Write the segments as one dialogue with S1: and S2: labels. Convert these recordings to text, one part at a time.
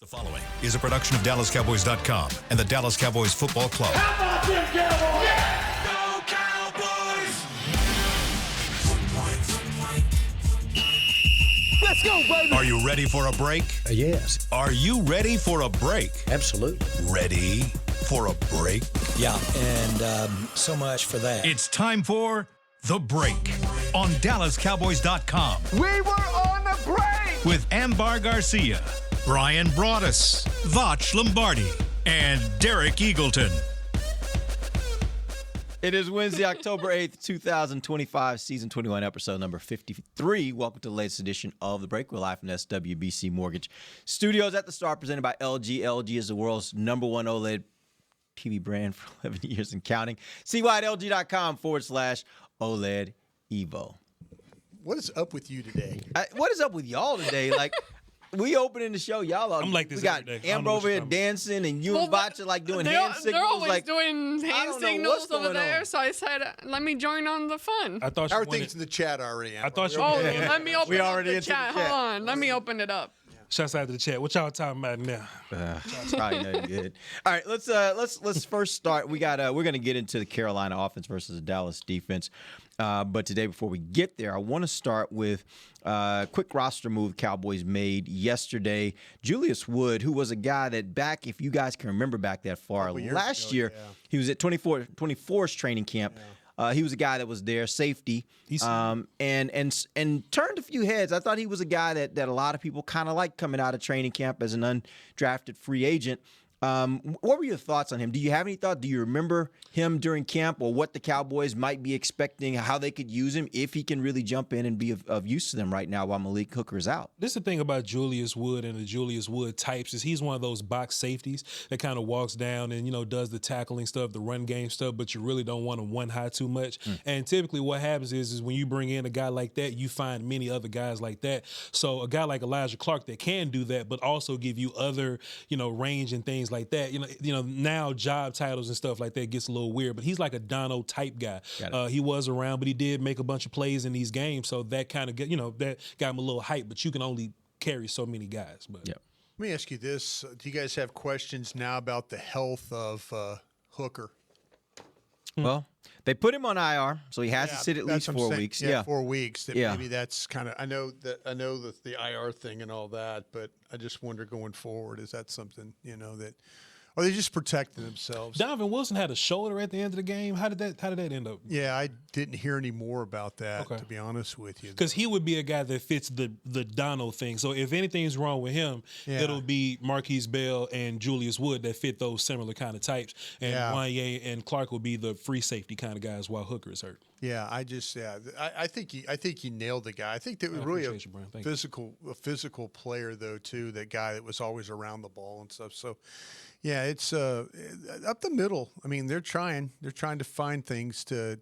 S1: The following is a production of DallasCowboys.com and the Dallas Cowboys Football Club.
S2: How about them Cowboys?
S1: Yeah!
S2: Go Cowboys!
S3: Let's go, baby!
S1: Are you ready for a break?
S3: Yes.
S1: Are you ready for a break?
S3: Absolutely.
S1: Ready for a break?
S3: Yeah, and so much for that.
S1: It's time for The Break on DallasCowboys.com.
S2: We were on the break!
S1: With Ambar Garcia, Bryan Broaddus, Voch Lombardi, and Derek Eagleton.
S4: It is Wednesday, October 8th, 2025, season 21, episode number 53. Welcome to the latest edition of The Break. We're live from SWBC Mortgage Studios at the Star, presented by LG. LG is the world's #1 OLED TV brand for 11 years and counting. See why at LG.com/OLED Evo.
S5: What is up with you today?
S4: What is up with y'all today? Like, we opening the show, y'all.
S6: I'm like this
S4: we got
S6: every day.
S4: Amber over here dancing, and you and Voch are like doing hand signals.
S7: They're always
S4: like
S7: doing hand signals over there, so I said, let me join on the fun.
S6: I thought
S5: How are things in the chat already? Amber?
S6: I thought you
S7: let me open up the
S4: into
S7: chat.
S4: the chat.
S7: Hold on. Let me open it up.
S6: Shouts out to the chat. What y'all talking about now?
S4: Probably not good. All right, let's first start. We're gonna get into the Carolina offense versus the Dallas defense. But today, before we get there, I want to start with a quick roster move Cowboys made yesterday. Julius Wood, who was a guy that back, if you guys can remember back that far, last year, he was at 24's training camp. Yeah. He was a guy that was there, safety, and turned a few heads. I thought he was a guy that a lot of people kind of liked coming out of training camp as an undrafted free agent. What were your thoughts on him? Do you have any thought? Do you remember him during camp, or what the Cowboys might be expecting, how they could use him if he can really jump in and be of use to them right now while Malik Hooker is out?
S6: This is the thing about Julius Wood and the Julius Wood types is he's one of those box safeties that kind of walks down and, does the tackling stuff, the run game stuff, but you really don't want him one high too much. And typically what happens is when you bring in a guy like that, you find many other guys like that. So a guy like Elijah Clark that can do that, but also give you other, range and things like that. Now job titles and stuff like that gets a little weird, but he's like a Dono type guy. He was around, but he did make a bunch of plays in these games, so that kind of that got him a little hype. But you can only carry so many guys. But
S4: yeah.
S5: Let me ask you this: do you guys have questions now about the health of Hooker?
S4: Well, they put him on IR, so he has to sit at least 4 weeks.
S5: Yeah, 4 weeks.
S4: Yeah.
S5: Maybe that's kind of. I know the IR thing and all that, but I just wonder going forward, is that something that. Or they just protecting themselves.
S6: Donovan Wilson had a shoulder at the end of the game. How did that end up?
S5: Yeah, I didn't hear any more about that, to be honest with you.
S6: Because he would be a guy that fits the Dono thing. So if anything's wrong with him, it'll be Marquise Bell and Julius Wood that fit those similar kind of types. And Wanye and Clark will be the free safety kind of guys while Hooker is hurt.
S5: Yeah, I think he nailed the guy. I think that was really a physical player though too. That guy that was always around the ball and stuff. So, yeah, it's up the middle. I mean, they're trying to find things to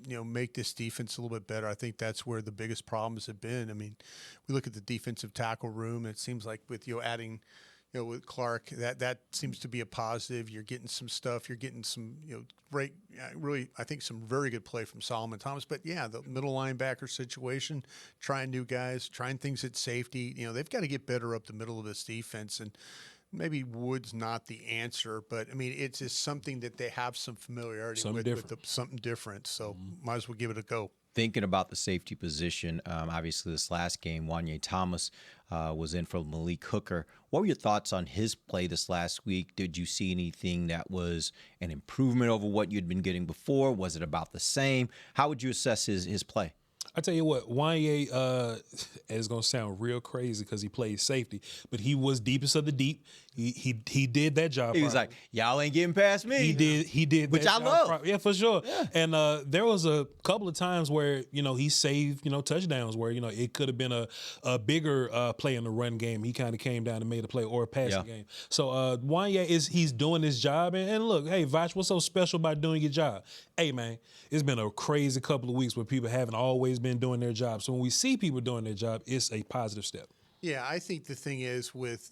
S5: make this defense a little bit better. I think that's where the biggest problems have been. I mean, we look at the defensive tackle room. It seems like with adding. With Clark, that seems to be a positive. You're getting some stuff. You're getting some, great, really, I think some very good play from Solomon Thomas. But, yeah, the middle linebacker situation, trying new guys, trying things at safety. They've got to get better up the middle of this defense. And maybe Wood's not the answer, but, I mean, it's just something that they have some familiarity with something different. So might as well give it a go.
S4: Thinking about the safety position, obviously this last game, Wanye Thomas was in for Malik Hooker. What were your thoughts on his play this last week? Did you see anything that was an improvement over what you'd been getting before? Was it about the same? How would you assess his play?
S6: I tell you what, Wanye is going to sound real crazy because he plays safety, but he was deepest of the deep. He did that job.
S4: He was like, y'all ain't getting past me.
S6: He did,
S4: which I love.
S6: Yeah, for sure.
S4: Yeah.
S6: And there was a couple of times where he saved touchdowns where it could have been a bigger play in the run game. He kind of came down and made a play or a passing game. So Wanye he's doing his job. And look, hey Voch, what's so special about doing your job? Hey man, it's been a crazy couple of weeks where people haven't always been doing their job. So when we see people doing their job, it's a positive step.
S5: Yeah, I think the thing is with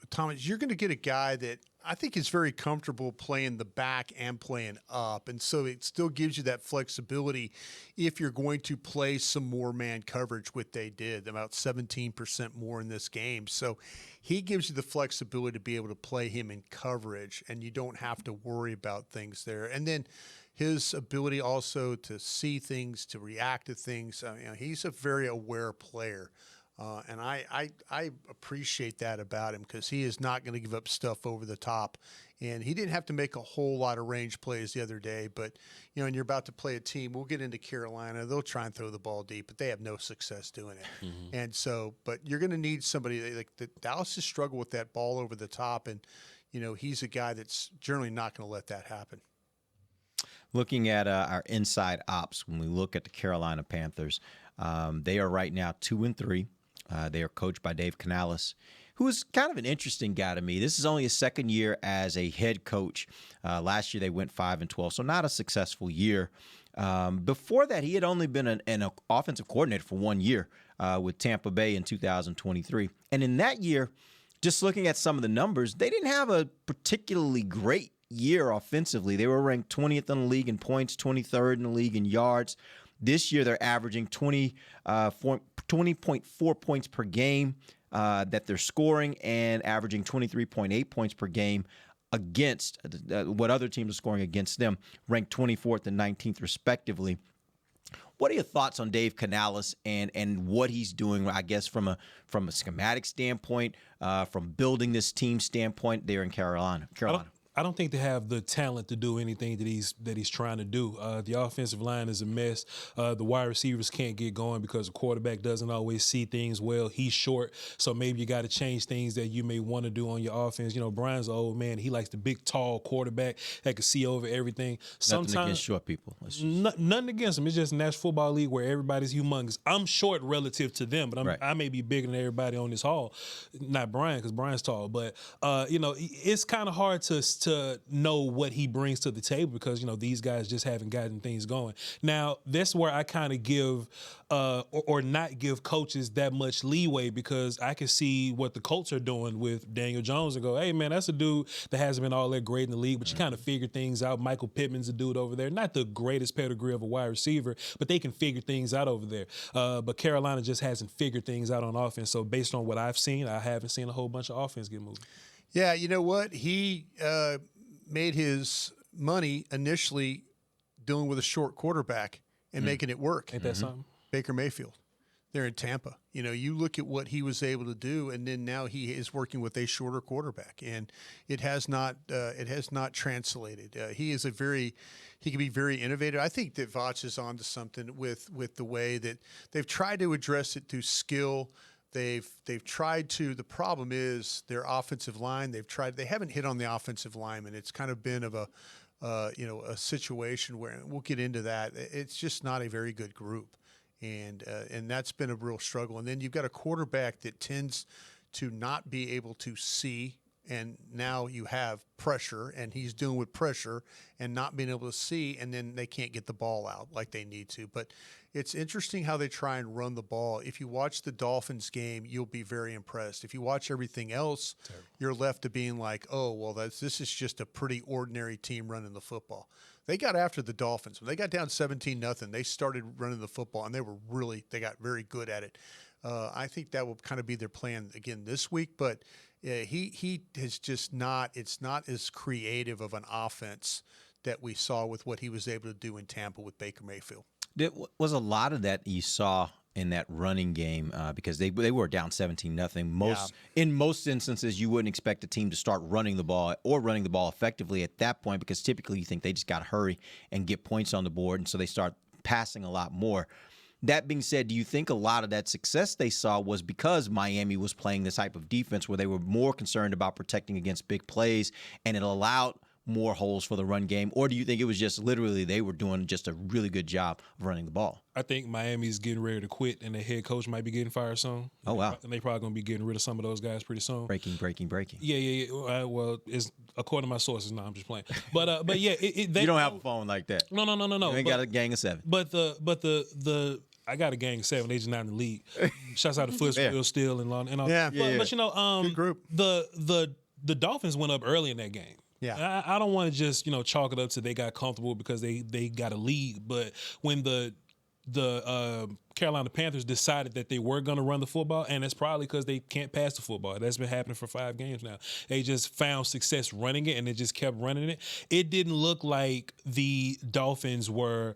S5: Thomas, you're going to get a guy that I think he's very comfortable playing the back and playing up. And so it still gives you that flexibility if you're going to play some more man coverage, which they did, about 17% more in this game. So he gives you the flexibility to be able to play him in coverage, and you don't have to worry about things there. And then his ability also to see things, to react to things. He's a very aware player. And I appreciate that about him, because he is not going to give up stuff over the top. And he didn't have to make a whole lot of range plays the other day. But, and you're about to play a team. We'll get into Carolina. They'll try and throw the ball deep, but they have no success doing it. Mm-hmm. And so, but you're going to need somebody like Dallas has struggled with that ball over the top. And, he's a guy that's generally not going to let that happen.
S4: Looking at our inside ops, when we look at the Carolina Panthers, they are right now 2-3. They are coached by Dave Canales, who is kind of an interesting guy to me. This is only his second year as a head coach. Last year they went 5-12, so not a successful year. Before that, he had only been an offensive coordinator for 1 year with Tampa Bay in 2023. And in that year, just looking at some of the numbers, they didn't have a particularly great year offensively. They were ranked 20th in the league in points, 23rd in the league in yards. This year, they're averaging 20.4 points per game that they're scoring, and averaging 23.8 points per game against what other teams are scoring against them, ranked 24th and 19th respectively. What are your thoughts on Dave Canales and what he's doing, I guess, from a schematic standpoint, from building this team standpoint there in Carolina?
S6: I don't think they have the talent to do anything that he's trying to do. The offensive line is a mess. The wide receivers can't get going because the quarterback doesn't always see things well. He's short, so maybe you got to change things that you may want to do on your offense. Bryan's an old man. He likes the big, tall quarterback that can see over everything.
S4: Nothing against short people.
S6: Nothing against them. It's just a National Football League where everybody's humongous. I'm short relative to them, but I may be bigger than everybody on this hall. Not Bryan, because Bryan's tall, but it's kind of hard to know what he brings to the table, because these guys just haven't gotten things going. Now that's where I kind of give or not give coaches that much leeway, because I can see what the Colts are doing with Daniel Jones and go, hey man, that's a dude that hasn't been all that great in the league, but you kind of figure things out. Michael Pittman's a dude over there, not the greatest pedigree of a wide receiver, but they can figure things out over there. But Carolina just hasn't figured things out on offense. So based on what I've seen, I haven't seen a whole bunch of offense get moved.
S5: Yeah, you know what? He made his money initially dealing with a short quarterback and making it work.
S6: Ain't that something?
S5: Baker Mayfield. They're in Tampa. You look at what he was able to do, and then now he is working with a shorter quarterback, and it has not translated. He can be very innovative. I think that Voch is onto something with the way that they've tried to address it through skill. They've tried to. The problem is their offensive line. They haven't hit on the offensive lineman. It's kind of been of a situation where, and we'll get into that. It's just not a very good group, and that's been a real struggle. And then you've got a quarterback that tends to not be able to see, and now you have pressure, and he's dealing with pressure and not being able to see, and then they can't get the ball out like they need to. But it's interesting how they try and run the ball. If you watch the Dolphins game, you'll be very impressed. If you watch everything else, you're left to being like, oh, well, this is just a pretty ordinary team running the football. They got after the Dolphins. When they got down 17-0, they started running the football, and they got very good at it. I think that will kind of be their plan again this week, but he has just not – it's not as creative of an offense that we saw with what he was able to do in Tampa with Baker Mayfield.
S4: There was a lot of that you saw in that running game because they were down 17-0. In most instances, you wouldn't expect a team to start running the ball or running the ball effectively at that point, because typically you think they just got to hurry and get points on the board, and so they start passing a lot more. That being said, do you think a lot of that success they saw was because Miami was playing this type of defense where they were more concerned about protecting against big plays, and it allowed more holes for the run game? Or do you think it was just literally they were doing just a really good job of running the ball?
S6: I think Miami's getting ready to quit, and the head coach might be getting fired soon.
S4: Oh, wow.
S6: And they probably going to be getting rid of some of those guys pretty soon.
S4: Breaking.
S6: Yeah. Well, it's according to my sources. No, I'm just playing. But yeah.
S4: You don't have a phone like that.
S6: No.
S4: You ain't got a gang of 7.
S6: But the I got a gang of 7. They just not in the league. Shouts out to Footsville, Steele, and all.
S5: Yeah.
S6: But
S5: good group.
S6: The the Dolphins went up early in that game.
S5: Yeah.
S6: I don't want to just, chalk it up to they got comfortable because they got a lead. But when the Carolina Panthers decided that they were going to run the football, and it's probably because they can't pass the football. That's been happening for 5 games now. They just found success running it, and they just kept running it. It didn't look like the Dolphins were,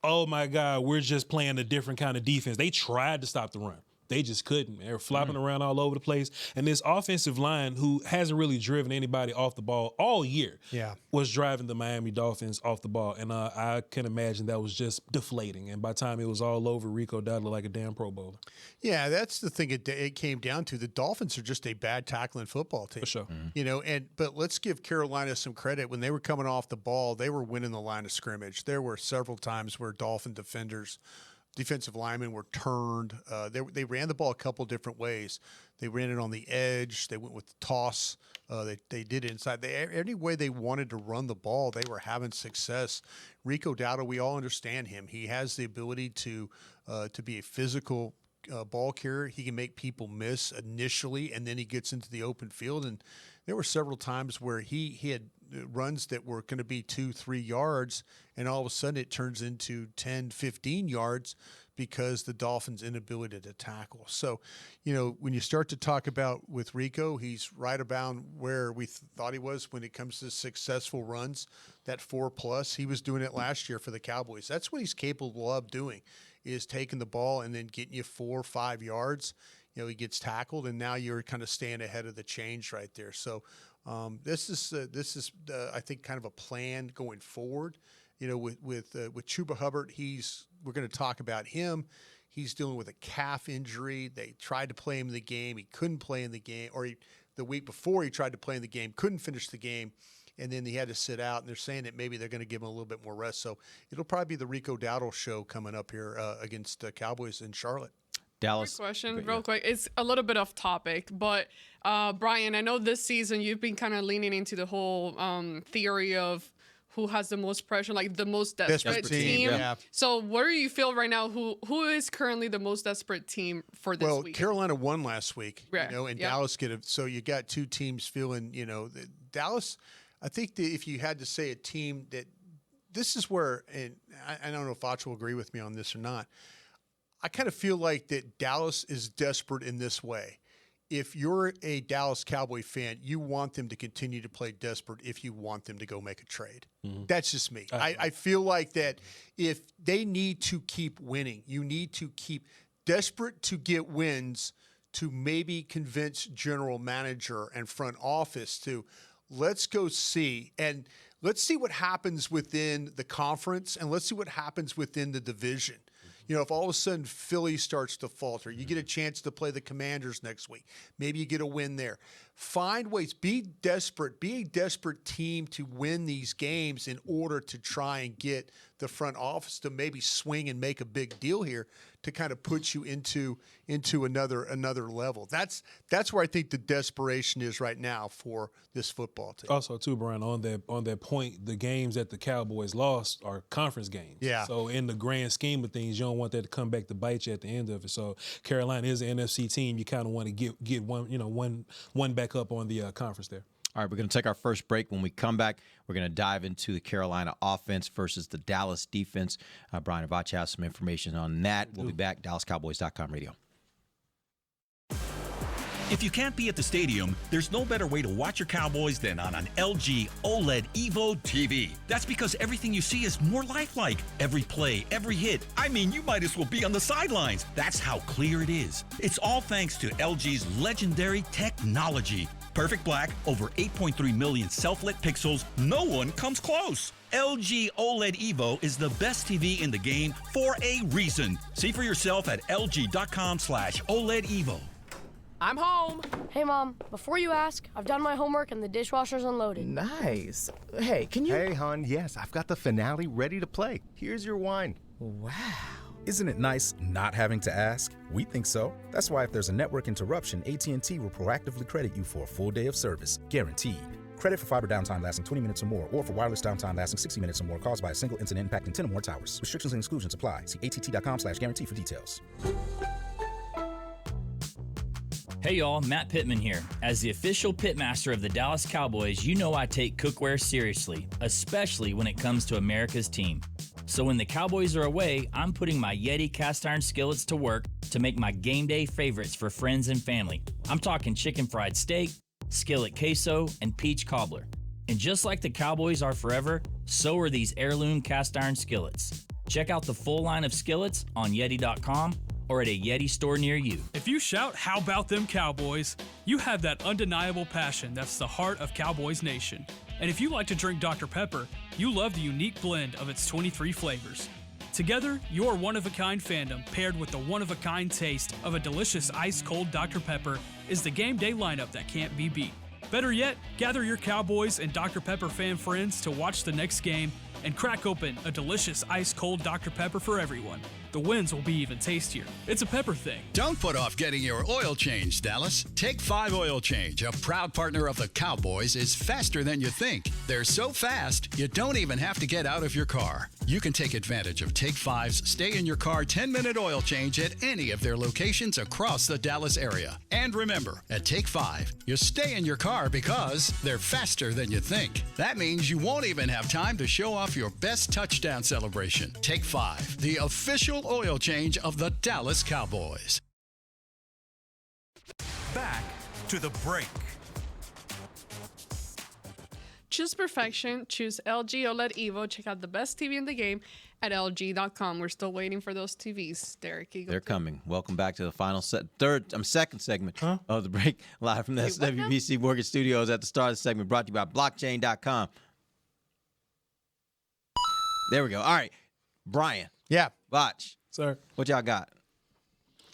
S6: oh, my God, we're just playing a different kind of defense. They tried to stop the run. They just couldn't. They were flopping around all over the place. And this offensive line, who hasn't really driven anybody off the ball all year, was driving the Miami Dolphins off the ball. And I can imagine that was just deflating. And by the time it was all over, Rico Dowdle looked like a damn Pro Bowler. Yeah,
S5: that's the thing it came down to. The Dolphins are just a bad tackling football team.
S6: For sure.
S5: But let's give Carolina some credit. When they were coming off the ball, they were winning the line of scrimmage. There were several times where Dolphin defensive linemen were turned. They ran the ball a couple different ways. They ran it on the edge. They went with the toss. They did it inside. Any way they wanted to run the ball, they were having success. Rico Dowdle, we all understand him. He has the ability to be a physical ball carrier. He can make people miss initially, and then he gets into the open field. And there were several times where he had runs that were going to be 2-3 yards, and all of a sudden it turns into 10-15 yards because the Dolphins' inability to tackle. So, when you start to talk about with Rico, he's right about where we thought he was when it comes to successful runs, that 4+. He was doing it last year for the Cowboys. That's what he's capable of doing, is taking the ball and then getting you 4 or 5 yards. He gets tackled, and now you're kind of staying ahead of the change right there. So this is I think kind of a plan going forward. With Chuba Hubbard, we're going to talk about him. He's dealing with a calf injury. They tried to play him in the game. He couldn't play in the game, or the week before he tried to play in the game, couldn't finish the game, and then he had to sit out. And they're saying that maybe they're going to give him a little bit more rest. So it'll probably be the Rico Dowdle show coming up here against the Cowboys in Charlotte.
S4: Dallas.
S7: Quick question, real quick. It's a little bit off topic, but Bryan, I know this season you've been kind of leaning into the whole theory of who has the most pressure, like the most desperate team.
S5: Yeah.
S7: So where do you feel right now? Who is currently the most desperate team for this week?
S5: Well, Carolina won last week,
S7: right.
S5: And Dallas so you got two teams feeling, Dallas. I think that if you had to say a team that this is where, and I don't know if Voch will agree with me on this or not. I kind of feel like that Dallas is desperate in this way. If you're a Dallas Cowboy fan, you want them to continue to play desperate if you want them to go make a trade. Mm-hmm. That's just me. I feel like that if they need to keep winning, you need to keep desperate to get wins to maybe convince general manager and front office to let's go see and let's see what happens within the conference and let's see what happens within the division. If all of a sudden Philly starts to falter, you get a chance to play the Commanders next week. Maybe you get a win there. Find ways. Be desperate. Be a desperate team to win these games in order to try and get the front office to maybe swing and make a big deal here to kind of put you into another level. That's where I think the desperation is right now for this football team.
S6: Also, too, Brian, on that point, the games that the Cowboys lost are conference games.
S5: Yeah.
S6: So in the grand scheme of things, you don't want that to come back to bite you at the end of it. So Carolina is an NFC team. You kind of want to get one back up on the conference there.
S4: All right, we're going to take our first break. When we come back, we're going to dive into the Carolina offense versus the Dallas defense. Bryan and Voch has some information on that. We'll be back. DallasCowboys.com radio.
S8: If you can't be at the stadium, there's no better way to watch your Cowboys than on an LG OLED Evo TV. That's because everything you see is more lifelike. Every play, every hit. I mean, you might as well be on the sidelines. That's how clear it is. It's all thanks to LG's legendary technology. Perfect black, over 8.3 million self-lit pixels. No one comes close. LG OLED Evo is the best TV in the game for a reason. See for yourself at lg.com/OLED Evo.
S9: I'm home. Hey, Mom. Before you ask, I've done my homework and the dishwasher's unloaded.
S10: Nice. Hey, can you... Hey, hon, yes, I've got the finale ready to play. Here's your wine.
S9: Wow.
S11: Isn't it nice not having to ask? We think so. That's why if there's a network interruption, AT&T will proactively credit you for a full day of service, guaranteed. Credit for fiber downtime lasting 20 minutes or more, or for wireless downtime lasting 60 minutes or more caused by a single incident impacting 10 or more towers. Restrictions and exclusions apply. See att.com/guarantee for details.
S12: Hey y'all, Matt Pittman here. As the official pitmaster of the Dallas Cowboys, you know I take cookware seriously, especially when it comes to America's team. So when the Cowboys are away, I'm putting my Yeti cast iron skillets to work to make my game day favorites for friends and family. I'm talking chicken fried steak, skillet queso, and peach cobbler. And just like the Cowboys are forever, so are these heirloom cast iron skillets. Check out the full line of skillets on Yeti.com or at a Yeti store near you.
S13: If you shout, "How about them Cowboys?" you have that undeniable passion that's the heart of Cowboys Nation. And if you like to drink Dr. Pepper, you love the unique blend of its 23 flavors. Together, your one-of-a-kind fandom paired with the one-of-a-kind taste of a delicious ice-cold Dr. Pepper is the game day lineup that can't be beat. Better yet, gather your Cowboys and Dr. Pepper fan friends to watch the next game and crack open a delicious ice-cold Dr. Pepper for everyone. The wins will be even tastier. It's a pepper thing.
S14: Don't put off getting your oil change, Dallas. Take 5 Oil Change, a proud partner of the Cowboys, is faster than you think. They're so fast, you don't even have to get out of your car. You can take advantage of Take 5's stay-in-your-car 10-minute oil change at any of their locations across the Dallas area. And remember, at Take 5, you stay in your car because they're faster than you think. That means you won't even have time to show off your best touchdown celebration. Take 5, the official oil change of the Dallas Cowboys.
S1: Back to the break.
S7: Choose perfection. Choose LG OLED Evo. Check out the best TV in the game at LG.com. We're still waiting for those TVs, Derek Eagleton.
S4: They're coming. Welcome back to the final second segment of the break, live from the SWBC Mortgage Studios. At the start of the segment, brought to you by blockchain.com. There we go. All right, Bryan.
S5: Yeah.
S4: Voch.
S6: Sir.
S4: What y'all got?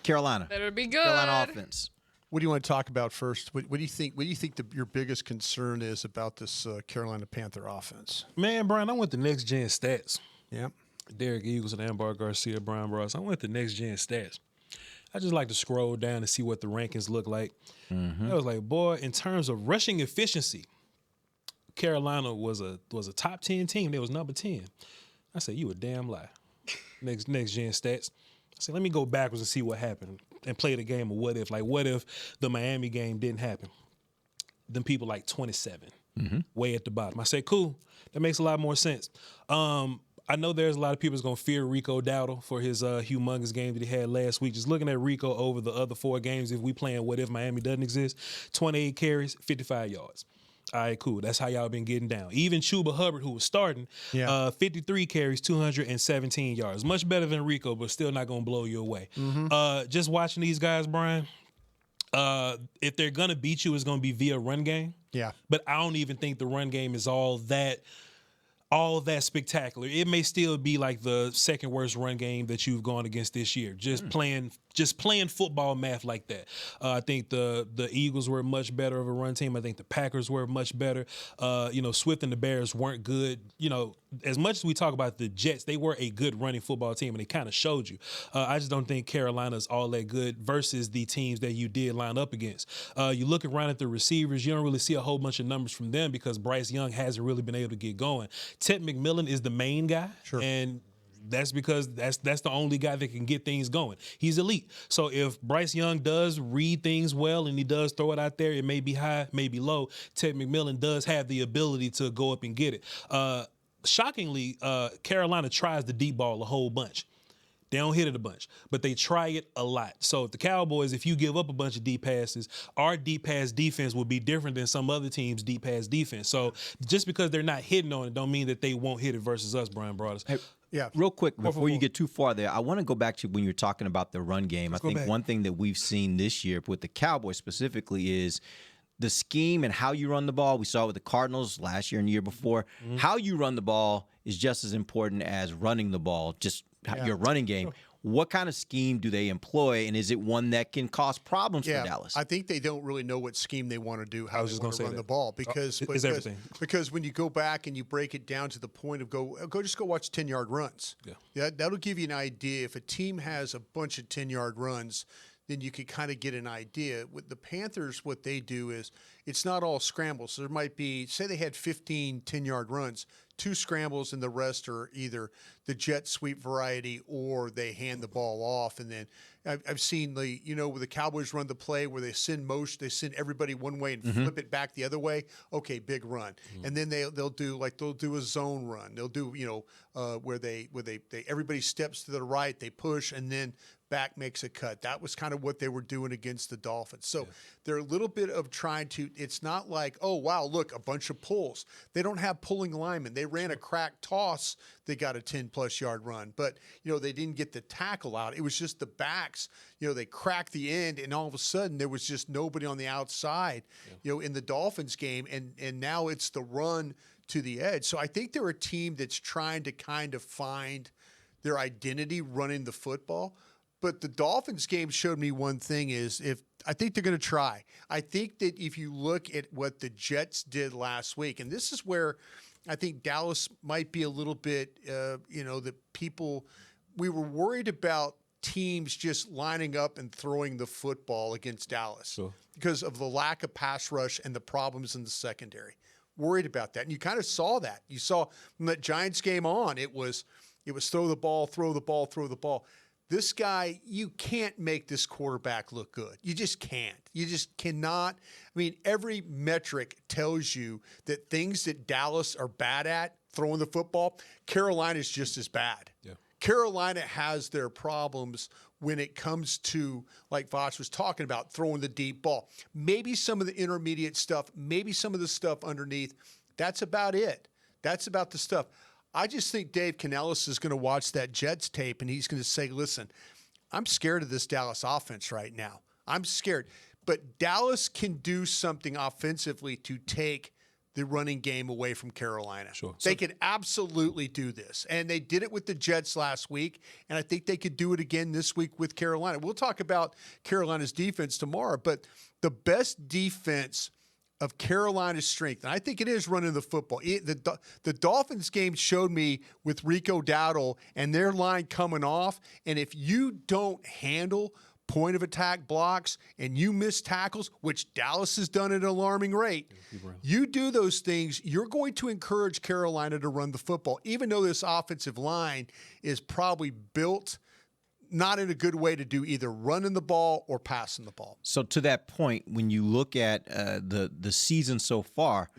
S4: Carolina.
S7: Better be good.
S4: Carolina offense.
S5: What do you want to talk about first? What do you think? What do you think your biggest concern is about this Carolina Panther offense?
S6: Man, Brian, I went to next gen stats.
S5: Yeah.
S6: Derek Eagleton, Ambar Garcia, Bryan Broaddus. I went to next gen stats. I just like to scroll down and see what the rankings look like. I was like, boy, in terms of rushing efficiency, Carolina was a top 10 team. They was number 10. I said, you a damn lie. Next gen stats. I said, let me go backwards and see what happened and play the game of what if. Like, what if the Miami game didn't happen? Them people like 27, way at the bottom. I said, cool. That makes a lot more sense. I know there's a lot of people that's going to fear Rico Dowdle for his humongous game that he had last week. Just looking at Rico over the other 4 games, if we playing what if Miami doesn't exist, 28 carries, 55 yards. All right, cool. That's how y'all been getting down. Even Chuba Hubbard, who was starting, 53 carries, 217 yards. Much better than Rico, but still not going to blow you away. Just watching these guys, Brian, if they're going to beat you, it's going to be via run game.
S5: Yeah.
S6: But I don't even think the run game is all that spectacular. It may still be like the second worst run game that you've gone against this year. Just playing football math like that. I think the Eagles were much better of a run team. I think the Packers were much better. Swift and the Bears weren't good. As much as we talk about the Jets, they were a good running football team, and they kind of showed you. I just don't think Carolina's all that good versus the teams that you did line up against. You look around at the receivers, you don't really see a whole bunch of numbers from them because Bryce Young hasn't really been able to get going. Ted McMillan is the main guy, and that's because that's the only guy that can get things going. He's elite. So if Bryce Young does read things well and he does throw it out there, it may be high, may be low. Ted McMillan does have the ability to go up and get it. Shockingly, Carolina tries the deep ball a whole bunch. They don't hit it a bunch, but they try it a lot. So if the Cowboys, if you give up a bunch of deep passes, our deep pass defense will be different than some other teams' deep pass defense. So just because they're not hitting on it don't mean that they won't hit it versus us, Bryan Broaddus.
S4: Hey, real quick, before you get too far there, I want to go back to when you're talking about the run game. I think one thing that we've seen this year with the Cowboys specifically is the scheme and how you run the ball. We saw it with the Cardinals last year and the year before. How you run the ball is just as important as running the ball, just your running game. What kind of scheme do they employ, and is it one that can cause problems for Dallas?
S5: I think they don't really know what scheme they want to do, how they want to run the ball, because when you go back and you break it down to the point of go watch 10-yard runs. Yeah, that'll give you an idea. If a team has a bunch of 10-yard runs, then you could kind of get an idea. With the Panthers, what they do is it's not all scrambles. So there might be, say they had 15 10-yard runs, 2 scrambles, and the rest are either the jet sweep variety or they hand the ball off. And then I've seen where the Cowboys run the play where they send everybody one way and flip it back the other way. Okay, big run. And then they'll do a zone run. They'll do where they everybody steps to the right, they push, and then back makes a cut. That was kind of what they were doing against the Dolphins. So they're a little bit of trying to, it's not like, oh, wow, look, a bunch of pulls. They don't have pulling linemen. They ran a crack toss. They got a 10-plus yard run. But, they didn't get the tackle out. It was just the backs. They cracked the end, and all of a sudden there was just nobody on the outside, in the Dolphins game. And now it's the run to the edge. So I think they're a team that's trying to kind of find their identity running the football. But the Dolphins game showed me one thing is I think they're going to try. I think that if you look at what the Jets did last week, and this is where I think Dallas might be a little bit, we were worried about teams just lining up and throwing the football against Dallas because of the lack of pass rush and the problems in the secondary. Worried about that. And you kind of saw that. You saw from that Giants game on, it was throw the ball, throw the ball, throw the ball. This guy, you can't make this quarterback look good. You just can't. You just cannot. I mean, every metric tells you that things that Dallas are bad at, throwing the football, Carolina's just as bad. Yeah. Carolina has their problems when it comes to, like Voch was talking about, throwing the deep ball. Maybe some of the intermediate stuff, maybe some of the stuff underneath. That's about it. That's about the stuff. I just think Dave Canellis is going to watch that Jets tape and he's going to say, listen, I'm scared of this Dallas offense right now. I'm scared. But Dallas can do something offensively to take the running game away from Carolina. Sure. They could absolutely do this. And they did it with the Jets last week, and I think they could do it again this week with Carolina. We'll talk about Carolina's defense tomorrow, but the best defense of Carolina's strength, and I think it is running the football. The Dolphins game showed me with Rico Dowdle and their line coming off, and if you don't handle point of attack blocks and you miss tackles, which Dallas has done at an alarming rate, you do those things, you're going to encourage Carolina to run the football, even though this offensive line is probably built not in a good way to do either running the ball or passing the ball.
S4: So to that point, when you look at the season so far,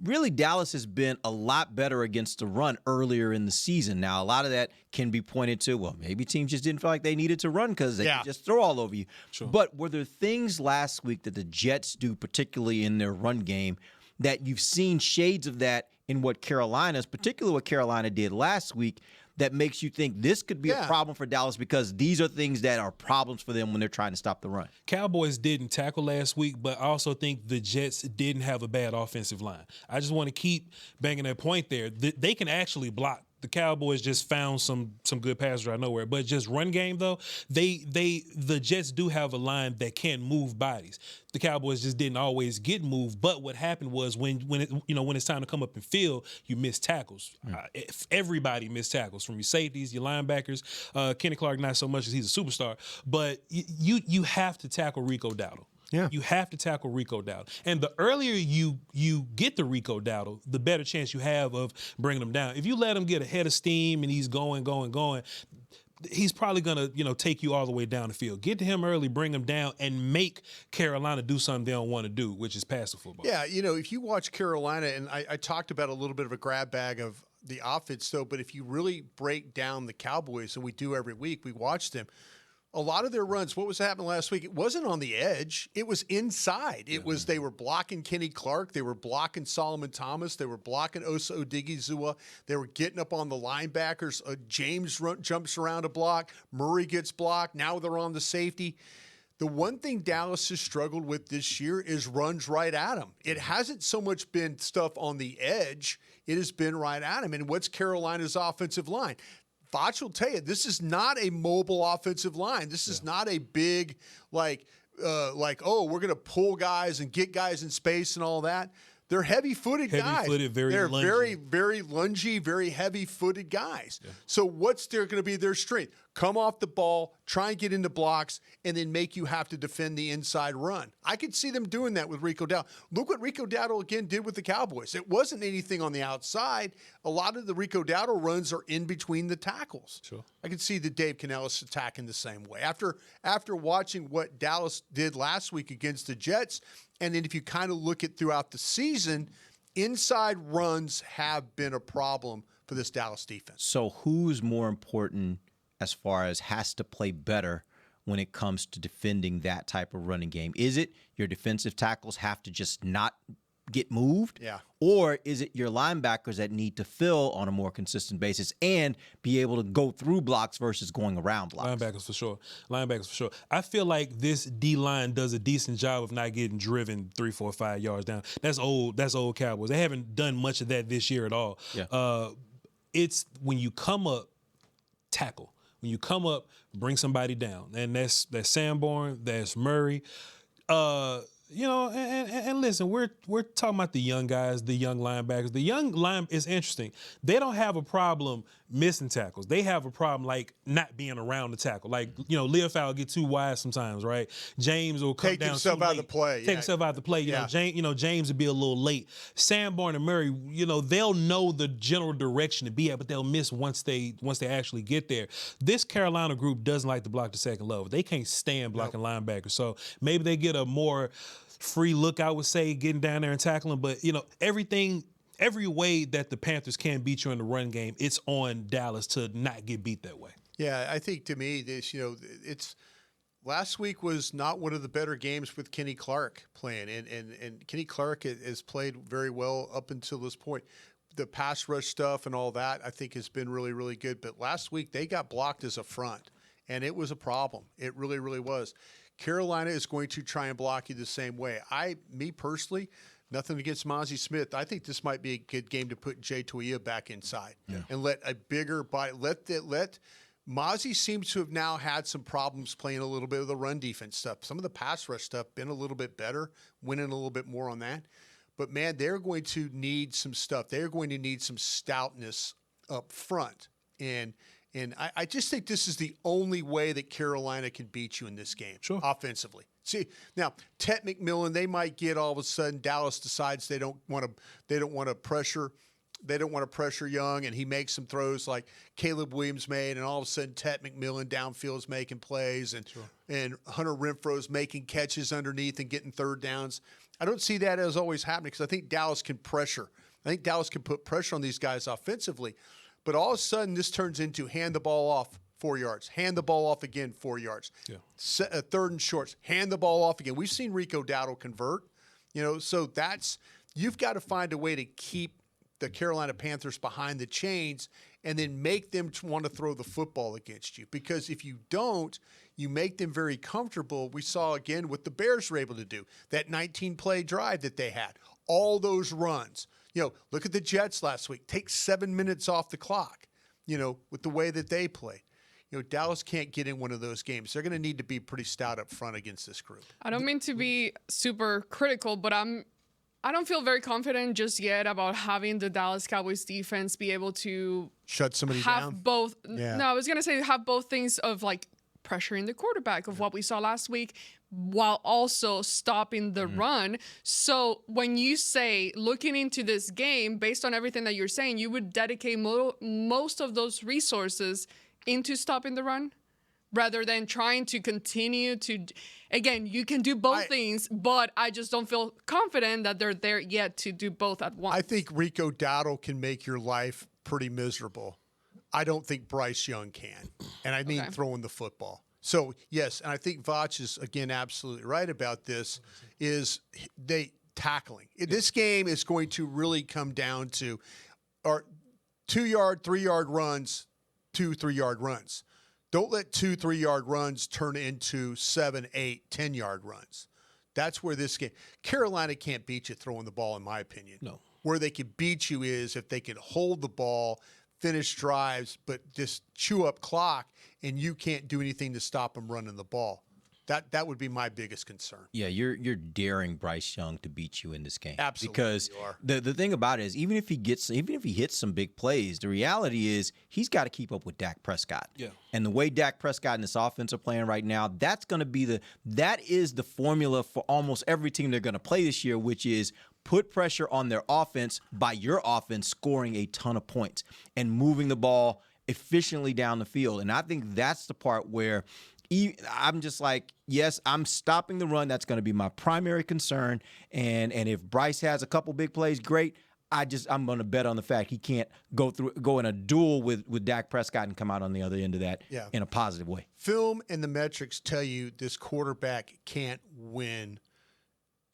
S4: really Dallas has been a lot better against the run earlier in the season. Now, a lot of that can be pointed to, well, maybe teams just didn't feel like they needed to run because they could just throw all over you. Sure. But were there things last week that the Jets do, particularly in their run game, that you've seen shades of that in what particularly what Carolina did last week, that makes you think this could be a problem for Dallas because these are things that are problems for them when they're trying to stop the run?
S6: Cowboys didn't tackle last week, but I also think the Jets didn't have a bad offensive line. I just want to keep banging that point there. They can actually block. The Cowboys just found some good passers out of nowhere, but just run game though, the Jets do have a line that can move bodies. The Cowboys just didn't always get moved. But what happened was when it's time to come up and field, you miss tackles. Everybody missed tackles, from your safeties, your linebackers. Kenny Clark not so much as he's a superstar, but you have to tackle Rico Dowdle. Yeah. You have to tackle Rico Dowdle. And the earlier you get the Rico Dowdle, the better chance you have of bringing him down. If you let him get a head of steam and he's going, he's probably going to take you all the way down the field. Get to him early, bring him down, and make Carolina do something they don't want to do, which is pass the football.
S5: Yeah, if you watch Carolina, and I talked about a little bit of a grab bag of the offense, though, but if you really break down the Cowboys, and we do every week, we watch them, a lot of their runs, what was happening last week? It wasn't on the edge. It was inside. It was, they were blocking Kenny Clark. They were blocking Solomon Thomas. They were blocking Osa Odigizua. They were getting up on the linebackers. James jumps around a block. Murray gets blocked. Now they're on the safety. The one thing Dallas has struggled with this year is runs right at him. It hasn't so much been stuff on the edge. It has been right at him. And what's Carolina's offensive line? Voch will tell you, this is not a mobile offensive line. This is not a big, we're going to pull guys and get guys in space and all that. They're heavy-footed guys.
S6: Heavy-footed,
S5: They're
S6: lungy.
S5: very, very lungy, very heavy-footed guys. Yeah. So what's going to be their strength? come off the ball, try and get into blocks, and then make you have to defend the inside run. I could see them doing that with Rico Dowdle. Look what Rico Dowdle, again, did with the Cowboys. It wasn't anything on the outside. A lot of the Rico Dowdle runs are in between the tackles.
S6: Sure.
S5: I could see the Dave Canellis attacking the same way. After watching what Dallas did last week against the Jets, and then if you kind of look at throughout the season, inside runs have been a problem for this Dallas defense.
S4: So who's more important as far as has to play better when it comes to defending that type of running game? Is it your defensive tackles have to just not get moved?
S5: Yeah.
S4: Or is it your linebackers that need to fill on a more consistent basis and be able to go through blocks versus going around blocks?
S6: Linebackers for sure. I feel like this D-line does a decent job of not getting driven 3, 4, 5 yards down. That's old Cowboys. They haven't done much of that this year at all.
S4: Yeah.
S6: It's when you come up, tackle. When you come up, bring somebody down. And that's Sanborn, that's Murray. And listen, we're talking about the young guys, the young linebackers. The young line is interesting. They don't have a problem missing tackles. They have a problem like not being around the tackle. Like, Leofau will get too wide sometimes, right? James will come
S5: Take
S6: down
S5: himself
S6: too
S5: out
S6: late.
S5: of the play.
S6: Take himself out of the play. James will be a little late. Sanborn and Murray, they'll know the general direction to be at, but they'll miss once they actually get there. This Carolina group doesn't like to block the second level. They can't stand blocking linebackers. So maybe they get a more free look, I would say, getting down there and tackling. But, every way that the Panthers can beat you in the run game, it's on Dallas to not get beat that way.
S5: Yeah, I think to me, it's last week was not one of the better games with Kenny Clark playing. And Kenny Clark has played very well up until this point. The pass rush stuff and all that, I think, has been really, really good. But last week, they got blocked as a front, and it was a problem. It really, really was. Carolina is going to try and block you the same way. Me personally, nothing against Mozzie Smith. I think this might be a good game to put Jay Toia back inside and let a bigger body. Let Mozzie seems to have now had some problems playing a little bit of the run defense stuff. Some of the pass rush stuff been a little bit better, winning a little bit more on that. But man, they're going to need some stuff. They're going to need some stoutness up front. And I just think this is the only way that Carolina can beat you in this game offensively. See, now Tet McMillan, they might get all of a sudden Dallas decides they don't want to pressure Young, and he makes some throws like Caleb Williams made, and all of a sudden Tet McMillan downfield's making plays, and Hunter Renfro's making catches underneath and getting third downs. I don't see that as always happening because I think Dallas can pressure. I think Dallas can put pressure on these guys offensively. But all of a sudden, this turns into hand the ball off 4 yards, hand the ball off again 4 yards. Yeah. Third and shorts, hand the ball off again. We've seen Rico Dowdle convert, so you've got to find a way to keep the Carolina Panthers behind the chains and then make them want to throw the football against you. Because if you don't, you make them very comfortable. We saw again what the Bears were able to do, that 19-play drive that they had, all those runs. Look at the Jets last week. Take 7 minutes off the clock, with the way that they play. Dallas can't get in one of those games. They're going to need to be pretty stout up front against this group.
S7: I don't mean to be super critical, but I don't feel very confident just yet about having the Dallas Cowboys defense be able to
S5: shut somebody down.
S7: Both. Yeah. No, I was going to say have both things of like pressuring the quarterback of what we saw last week, while also stopping the run. So when you say looking into this game, based on everything that you're saying, you would dedicate most of those resources into stopping the run rather than trying to continue to, again, you can do both things, but I just don't feel confident that they're there yet to do both at once.
S5: I think Rico Dowdle can make your life pretty miserable. I don't think Bryce Young can. And I mean throwing the football. So, yes, and I think Voch is, again, absolutely right about this, is tackling. This game is going to really come down to our 2-yard, 3-yard runs, 2 3-yard runs. Don't let 2 3-yard runs turn into 7, 8, 10-yard runs. That's where this game – Carolina can't beat you throwing the ball, in my opinion.
S6: No.
S5: Where they can beat you is if they can hold the ball, finish drives, but just chew up clock, and you can't do anything to stop them running the ball. That would be my biggest concern.
S4: Yeah, you're daring Bryce Young to beat you in this game.
S5: Absolutely,
S4: because
S5: you are.
S4: the thing about it is, even if he hits some big plays, the reality is he's got to keep up with Dak Prescott.
S6: Yeah.
S4: And the way Dak Prescott and this offense are playing right now, that is the formula for almost every team they're going to play this year, which is put pressure on their offense by your offense scoring a ton of points and moving the ball efficiently down the field. And I think that's the part where I'm just like, yes, I'm stopping the run. That's going to be my primary concern. And if Bryce has a couple big plays, great. I'm going to bet on the fact he can't go in a duel with Dak Prescott and come out on the other end of that in a positive way.
S5: Film and the metrics tell you this quarterback can't win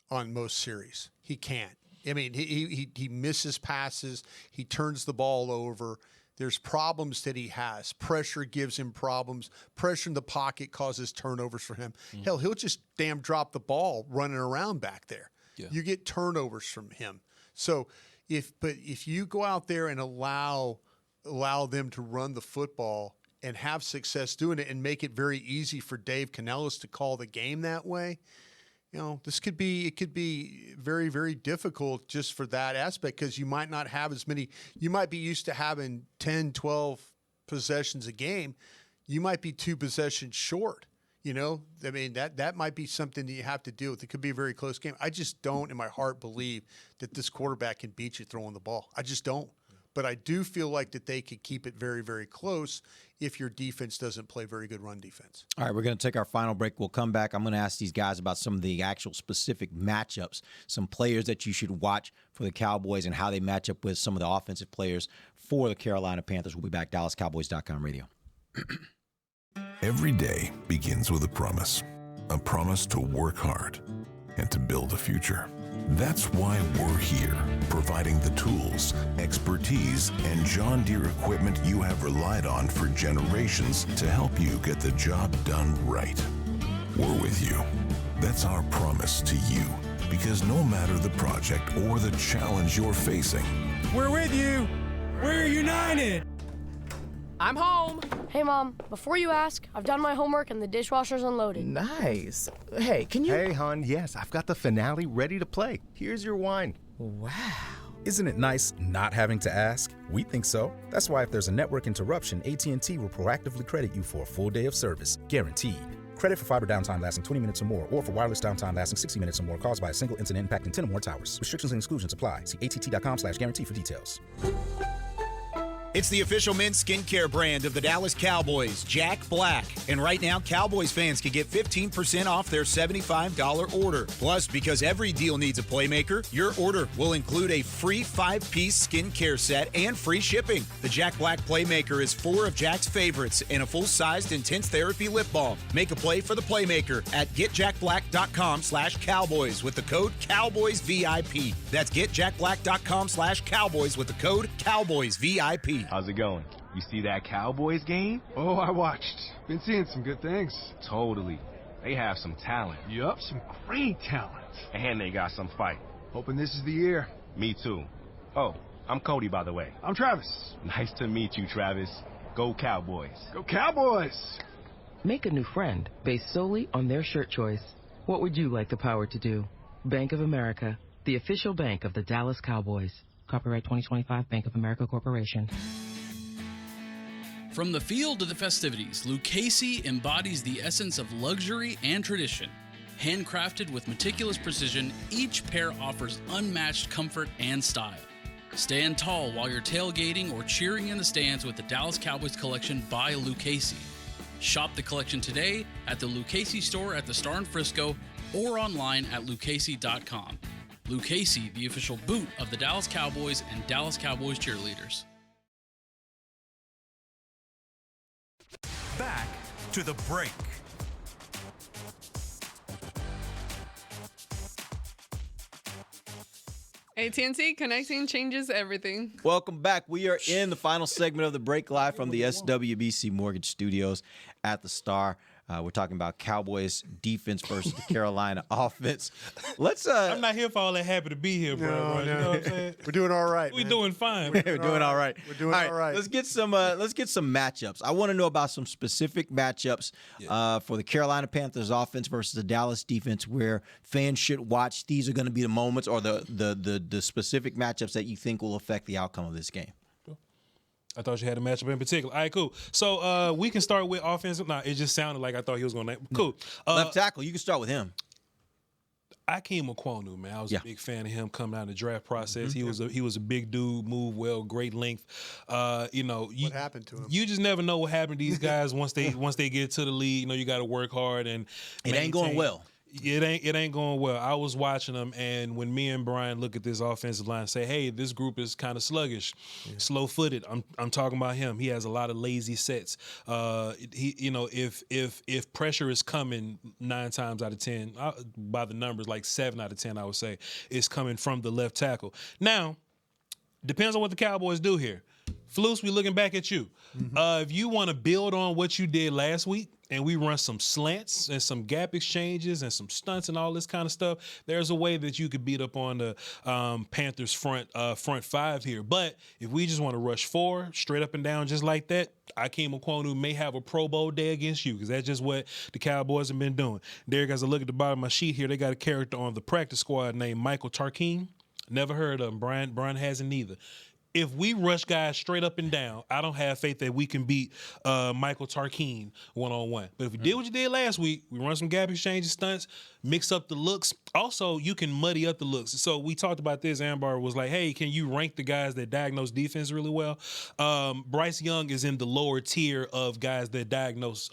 S5: on most series. He can't. I mean, he misses passes. He turns the ball over. There's problems that he has. Pressure gives him problems. Pressure in the pocket causes turnovers for him. Hell, he'll just damn drop the ball running around back there. Yeah. You get turnovers from him. So if you go out there and allow them to run the football and have success doing it and make it very easy for Dave Canellis to call the game that way, it could be very, very difficult just for that aspect, because you might not have as many. You might be used to having 10, 12 possessions a game. You might be 2 possessions short. I mean, that might be something that you have to deal with. It could be a very close game. I just don't in my heart believe that this quarterback can beat you throwing the ball. I just don't. But I do feel like that they could keep it very, very close if your defense doesn't play very good run defense.
S4: All right, we're going to take our final break. We'll come back. I'm going to ask these guys about some of the actual specific matchups, some players that you should watch for the Cowboys and how they match up with some of the offensive players for the Carolina Panthers. We'll be back. DallasCowboys.com radio.
S15: Every day begins with a promise to work hard and to build a future. That's why we're here, providing the tools, expertise, and John Deere equipment you have relied on for generations to help you get the job done right. We're with you. That's our promise to you, because no matter the project or the challenge you're facing,
S16: we're with you. We're united. I'm home.
S9: Hey, Mom, before you ask, I've done my homework and the dishwasher's unloaded.
S10: Nice. Hey, can you... Hey, hon, yes, I've got the finale ready to play. Here's your wine.
S11: Wow. Isn't it nice not having to ask? We think so. That's why if there's a network interruption, AT&T will proactively credit you for a full day of service, guaranteed. Credit for fiber downtime lasting 20 minutes or more, or for wireless downtime lasting 60 minutes or more caused by a single incident impacting 10 or more towers. Restrictions and exclusions apply. See att.com/guarantee for details.
S17: It's the official men's skincare brand of the Dallas Cowboys, Jack Black. And right now, Cowboys fans can get 15% off their $75 order. Plus, because every deal needs a playmaker, your order will include a free 5-piece skincare set and free shipping. The Jack Black Playmaker is 4 of Jack's favorites and a full-sized intense therapy lip balm. Make a play for the playmaker at getjackblack.com/Cowboys with the code CowboysVIP. That's getjackblack.com/Cowboys with the code CowboysVIP.
S18: How's it going? You see that Cowboys game?
S19: Oh, I watched. Been seeing some good things.
S18: Totally. They have some talent.
S19: Yup, some great talent.
S18: And they got some fight.
S19: Hoping this is the year.
S18: Me too. Oh, I'm Cody, by the way.
S19: I'm Travis.
S18: Nice to meet you, Travis. Go Cowboys.
S19: Go Cowboys!
S20: Make a new friend based solely on their shirt choice. What would you like the power to do? Bank of America, the official bank of the Dallas Cowboys. Copyright 2025 Bank of America Corporation.
S13: From the field to the festivities, Lucchese embodies the essence of luxury and tradition. Handcrafted with meticulous precision, each pair offers unmatched comfort and style. Stand tall while you're tailgating or cheering in the stands with the Dallas Cowboys collection by Lucchese. Shop the collection today at the Lucchese store at the Star in Frisco or online at lucchese.com. Lucchese, the official boot of the Dallas Cowboys and Dallas Cowboys cheerleaders.
S1: Back to the break.
S7: AT&T connecting changes everything.
S4: Welcome back. We are in the final segment of the break, live from the SWBC Mortgage Studios at the Star. We're talking about Cowboys defense versus the Carolina offense. Let's.
S6: I'm not here for all that. Happy to be here, bro. You know what I'm saying?
S5: We're doing all right.
S6: We're doing fine.
S4: We're doing all right.
S5: We're doing all right.
S4: Let's get some matchups. I want to know about some specific matchups for the Carolina Panthers offense versus the Dallas defense, where fans should watch. These are going to be the moments or the specific matchups that you think will affect the outcome of this game.
S6: I thought you had a matchup in particular. All right, cool. So we can start with offensive. Nah, it just sounded like I thought he was going to. Cool.
S4: Left tackle, you can start with him.
S6: Akeem Okwonu, man, I was a big fan of him coming out of the draft process. He was a big dude, moved well, great length.
S5: What happened to him?
S6: You just never know what happened to these guys once they get to the league. You know, you got to work hard and
S4: it ain't going well.
S6: It ain't going well. I was watching them, and when me and Bryan look at this offensive line and say, hey, this group is kind of sluggish, slow-footed. I'm talking about him. He has a lot of lazy sets. If pressure is coming 9 times out of 10, by the numbers, like 7 out of 10, I would say, it's coming from the left tackle. Now, depends on what the Cowboys do here. Flus, we looking back at you. If you want to build on what you did last week, and we run some slants and some gap exchanges and some stunts and all this kind of stuff, there's a way that you could beat up on the Panthers front 5 here. But if we just want to rush 4 straight up and down just like that, Akeem Okwonu may have a Pro Bowl day against you, because that's just what the Cowboys have been doing. Derek, as I look at the bottom of my sheet here, they got a character on the practice squad named Michael Tarkeen. Never heard of him. Bryan hasn't either. If we rush guys straight up and down, I don't have faith that we can beat Michael Tarkeen one-on-one. But if we did what you did last week, we run some gap exchanges, stunts, mix up the looks. Also, you can muddy up the looks. So we talked about this. Ambar was like, hey, can you rank the guys that diagnose defense really well? Bryce Young is in the lower tier of guys that diagnose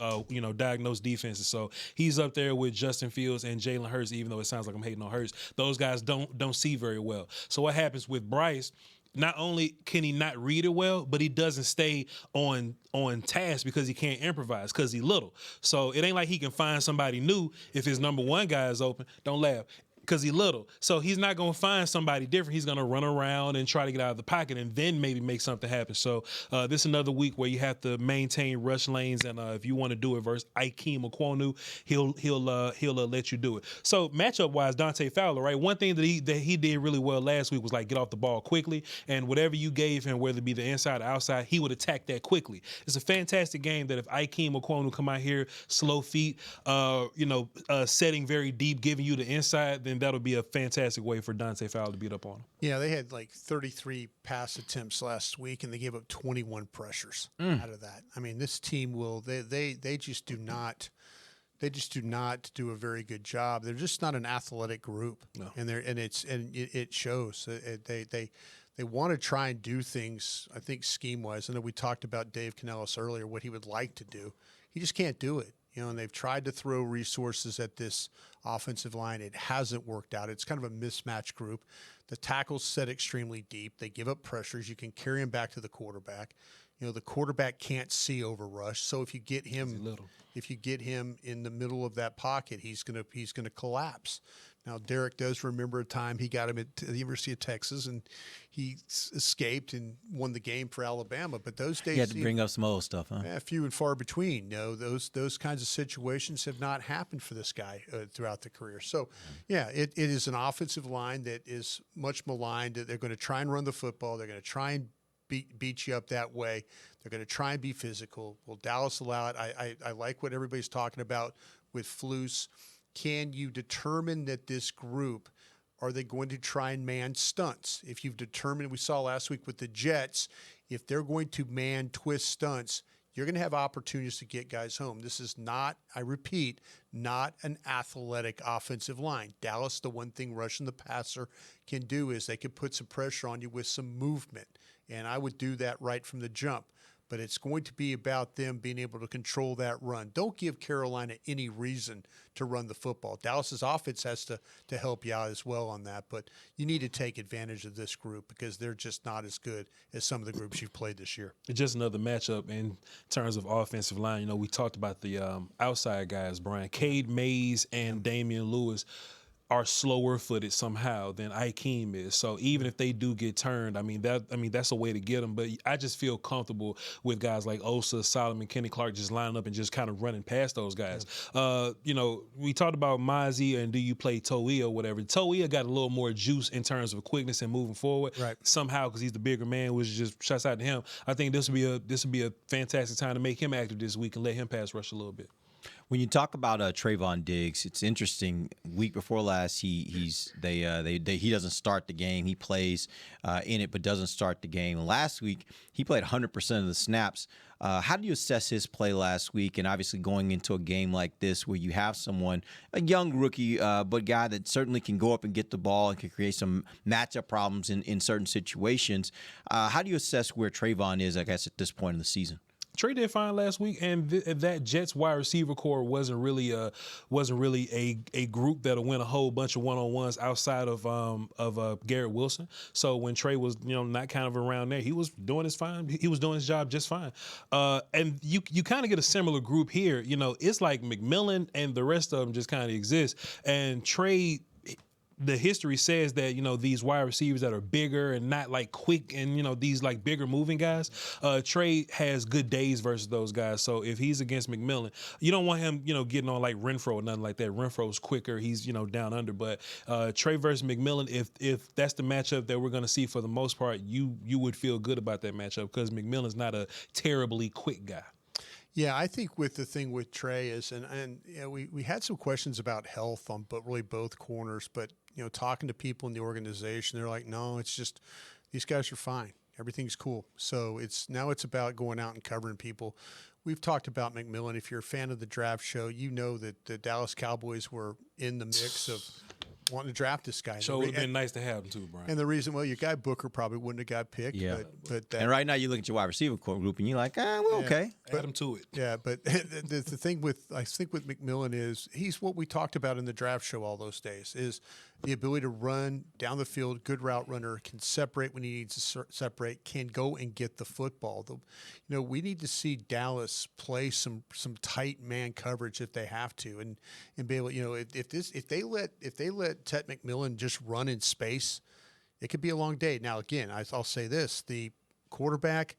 S6: defenses. So he's up there with Justin Fields and Jalen Hurts, even though it sounds like I'm hating on Hurts. Those guys don't see very well. So what happens with Bryce, not only can he not read it well, but he doesn't stay on task because he can't improvise because he's little. So it ain't like he can find somebody new if his number 1 guy is open. Don't laugh. Because he's little. So he's not going to find somebody different. He's going to run around and try to get out of the pocket and then maybe make something happen. So this is another week where you have to maintain rush lanes. And if you want to do it versus Akeem Okwonu, he'll let you do it. So matchup-wise, Dante Fowler, right? One thing that he did really well last week was like get off the ball quickly. And whatever you gave him, whether it be the inside or outside, he would attack that quickly. It's a fantastic game that if Akeem Okwonu come out here, slow feet, setting very deep, giving you the inside, then that'll be a fantastic way for Dante Fowler to beat up on him.
S5: Yeah, they had like 33 pass attempts last week, and they gave up 21 pressures out of that. I mean, this team they just do not do a very good job. They're just not an athletic group, and it shows. They want to try and do things, I think, scheme-wise. I know we talked about Dave Canellis earlier, what he would like to do. He just can't do it. And they've tried to throw resources at this offensive line. It hasn't worked out. It's kind of a mismatched group. The tackles set extremely deep. They give up pressures. You can carry them back to the quarterback. The quarterback can't see over rush. So if you get him in the middle of that pocket, he's gonna collapse. Now, Derek does remember a time he got him at the University of Texas, and he escaped and won the game for Alabama. But those days,
S4: he had to bring up some old stuff, huh?
S5: Yeah, few and far between. Those kinds of situations have not happened for this guy throughout the career. So, yeah, it is an offensive line that is much maligned. They're going to try and run the football. They're going to try and beat you up that way. They're going to try and be physical. Will Dallas allow it? I like what everybody's talking about with Flus. Can you determine that this group, are they going to try and man stunts? If you've determined, we saw last week with the Jets, if they're going to man twist stunts, you're going to have opportunities to get guys home. This is not, I repeat, not an athletic offensive line. Dallas, the one thing rushing the passer can do is they can put some pressure on you with some movement. And I would do that right from the jump. But it's going to be about them being able to control that run. Don't give Carolina any reason to run the football. Dallas's offense has to help you out as well on that. But you need to take advantage of this group because they're just not as good as some of the groups you've played this year.
S6: It's just another matchup in terms of offensive line. We talked about the outside guys, Bryan. Cade Mays and Damian Lewis. are slower footed somehow than Ikeem is. So even if they do get turned, that's a way to get them. But I just feel comfortable with guys like Osa, Solomon, Kenny Clark just lining up and just kind of running past those guys. We talked about Mozzie and do you play Toia or whatever. Toia got a little more juice in terms of quickness and moving forward.
S5: Right.
S6: Somehow, because he's the bigger man, which just shouts out to him. I think this would be a fantastic time to make him active this week and let him pass rush a little bit.
S4: When you talk about Trayvon Diggs, it's interesting. Week before last, he doesn't start the game. He plays in it, but doesn't start the game. Last week, he played 100% of the snaps. How do you assess his play last week? And obviously, going into a game like this, where you have someone, a young rookie, but guy that certainly can go up and get the ball and can create some matchup problems in certain situations. How do you assess where Trayvon is, I guess, at this point in the season?
S6: Trey did fine last week, and that Jets wide receiver core wasn't really a group that'll win a whole bunch of one-on-ones outside of Garrett Wilson. So when Trey was not kind of around there, he was doing his fine. He was doing his job just fine. And you kind of get a similar group here. It's like McMillan and the rest of them just kind of exist, and Trey. The history says that, these wide receivers that are bigger and not like quick and, these like bigger moving guys, Trey has good days versus those guys. So if he's against McMillan, you don't want him, getting on like Renfro or nothing like that. Renfro's quicker. He's, down under. But Trey versus McMillan, if that's the matchup that we're going to see for the most part, you would feel good about that matchup because McMillan's not a terribly quick guy.
S5: Yeah, I think with the thing with Trey is, and we had some questions about health on really both corners, but talking to people in the organization, they're like, no, it's just these guys are fine, everything's cool. So it's about going out and covering people. We've talked about McMillan. If you're a fan of the draft show, you know that the Dallas Cowboys were in the mix of wanting to draft this guy.
S6: So it would have been nice to have him too, Bryan.
S5: And the reason, your guy Booker probably wouldn't have got picked.
S4: Yeah.
S5: But
S4: and right now you look at your wide receiver group and you're like, we're okay.
S6: Add him to it.
S5: Yeah, but the thing with McMillan is he's what we talked about in the draft show all those days is the ability to run down the field, good route runner, can separate when he needs to separate, can go and get the football. We need to see Dallas play some tight man coverage if they have to, and be able, if they let Ted McMillan just run in space, it could be a long day. Now, again, I'll say this: the quarterback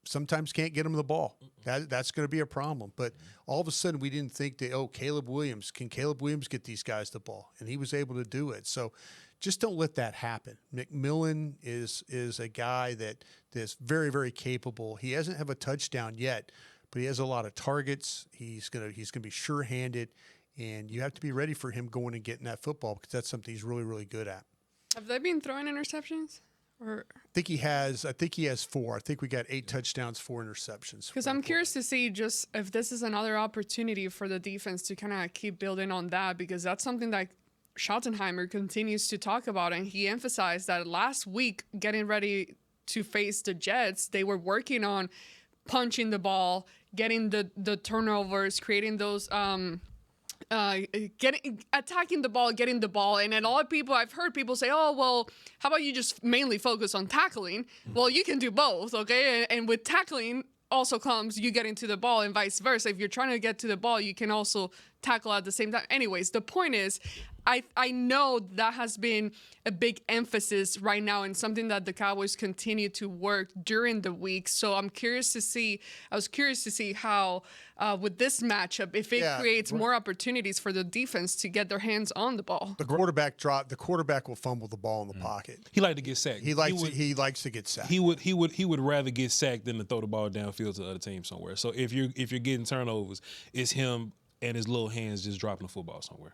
S5: sometimes can't get him the ball. That's going to be a problem. But all of a sudden, we didn't think that, Caleb Williams, can Caleb Williams get these guys the ball? And he was able to do it. So just don't let that happen. McMillan is a guy that is very, very capable. He doesn't have a touchdown yet, but he has a lot of targets. He's gonna be sure-handed, and you have to be ready for him going and getting that football because that's something he's really, really good at.
S7: Have they been throwing interceptions? Or
S5: I think he has 4. I think we got 8 touchdowns, 4 interceptions.
S7: Because I'm curious to see just if this is another opportunity for the defense to kind of keep building on that, because that's something that Schottenheimer continues to talk about, and he emphasized that last week, getting ready to face the Jets, they were working on punching the ball, getting the turnovers, creating those attacking the ball, getting the ball. And then I've heard people say, oh, well, how about you just mainly focus on tackling? Well, you can do both, okay? And with tackling also comes you getting to the ball and vice versa. If you're trying to get to the ball, you can also tackle at the same time. Anyways, the point is, I know that has been a big emphasis right now and something that the Cowboys continue to work during the week. So I was curious to see how with this matchup, if it creates more opportunities for the defense to get their hands on the ball.
S5: The quarterback will fumble the ball in the pocket.
S6: He likes to get sacked.
S5: He likes to get sacked.
S6: He would rather get sacked than to throw the ball downfield to the other team somewhere. So if you're getting turnovers, it's him and his little hands just dropping the football somewhere.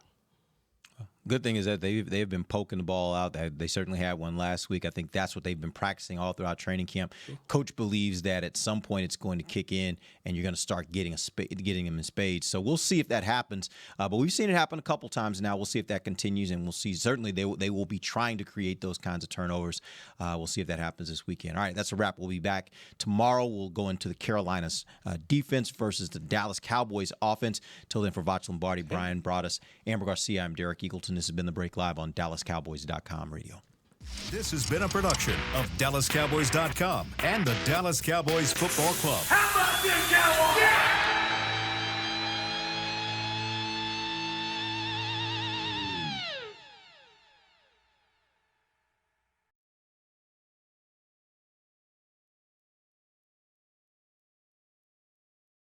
S4: Good thing is that they've been poking the ball out. They certainly had one last week. I think that's what they've been practicing all throughout training camp. Coach believes that at some point it's going to kick in, and you're going to start getting him in spades. So we'll see if that happens. But we've seen it happen a couple times now. We'll see if that continues, and we'll see. Certainly they will be trying to create those kinds of turnovers. We'll see if that happens this weekend. All right, that's a wrap. We'll be back tomorrow. We'll go into the Carolina's defense versus the Dallas Cowboys offense. Till then, for Voch, Lombardi, Bryan, Broaddus, Ambar Garcia, I'm Derek Eagleton. This has been The Break live on DallasCowboys.com radio.
S1: This has been a production of DallasCowboys.com and the Dallas Cowboys Football Club.
S2: How about this, Cowboys?